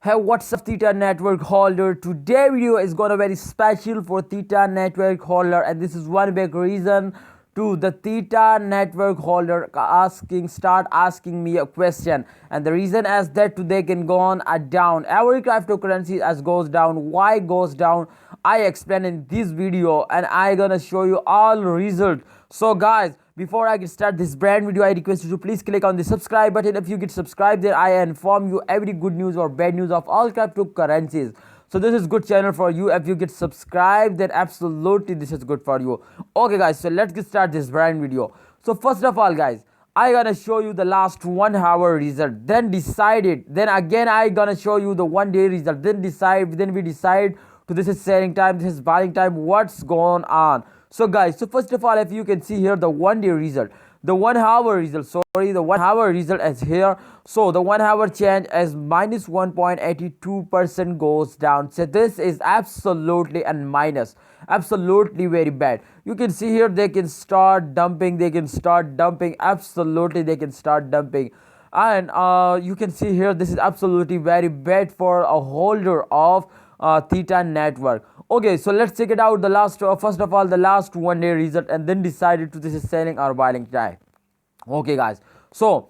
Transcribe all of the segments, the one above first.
Hey, what's up, Theta Network holder? Today video is gonna very special for Theta Network holder, and this is one big reason to the Theta Network holder start asking me a question. And the reason is that today can go on a down. Every cryptocurrency as goes down. Why goes down? I explain in this video, and I gonna show you all result. So guys, before I get start this brand video, I request you to please click on the subscribe button. If you get subscribed, then I inform you every good news or bad news of all cryptocurrencies. So this is good channel for you. If you get subscribed, then absolutely this is good for you. Okay guys, so let's get start this brand video. So first of all guys, I gonna show you the last 1 hour result, then decide it. Then again I gonna show you the 1 day result, then we decide to this is selling time, this is buying time, what's going on. So guys, so first of all, if you can see here the 1 day result, the 1 hour result, the 1 hour result is here. So the 1 hour change is minus 1.82% goes down. So this is absolutely and minus, absolutely very bad. You can see here they can start dumping, absolutely they can start dumping. And you can see here this is absolutely very bad for a holder of Theta Network. Okay, so let's check it out. The last first of all, the last 1 day result, and then decided to this is selling or buying time. Okay guys, so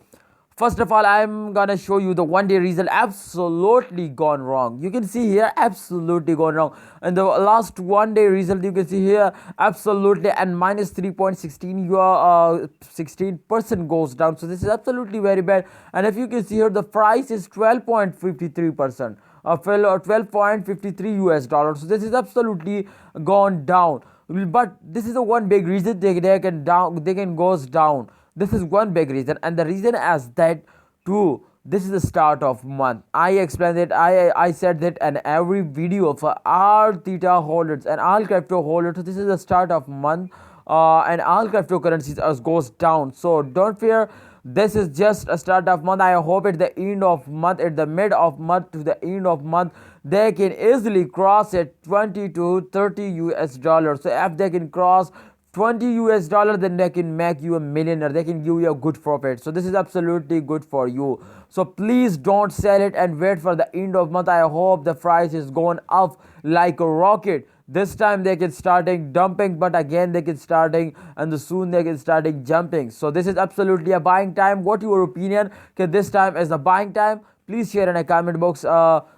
first of all, I'm gonna show you the 1 day result. Absolutely gone wrong. You can see here absolutely gone wrong. And the last 1 day result, you can see here absolutely and minus 3.16 your 16% goes down. So this is absolutely very bad. And if you can see here, the price is 12.53%. 12.53 US dollars. So this is absolutely gone down. But this is the one big reason they can goes down. This is one big reason, and the reason is that too, this is the start of month. I explained it. I said that in every video for all Theta holders and all crypto holders. So this is the start of month, and all cryptocurrencies goes down. So don't fear. This is just a start of month. I hope at the end of month, at the mid of month to the end of month, they can easily cross it 20 to 30 US dollars. So if they can cross 20 US dollar, then they can make you a millionaire. They can give you a good profit. So this is absolutely good for you. So please don't sell it and wait for the end of month. I hope the price is going up like a rocket. This time they can starting dumping, but again they can starting, and soon they can starting jumping. So this is absolutely a buying time. What your opinion? Okay, this time is the buying time. Please share in a comment box.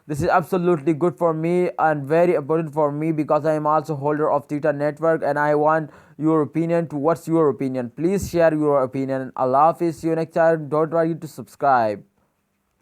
This is absolutely good for me and very important for me, because I am also holder of Theta Network, and I want your opinion to what's your opinion. Please share your opinion. Allah Hafiz. See you next time. Don't forget to subscribe.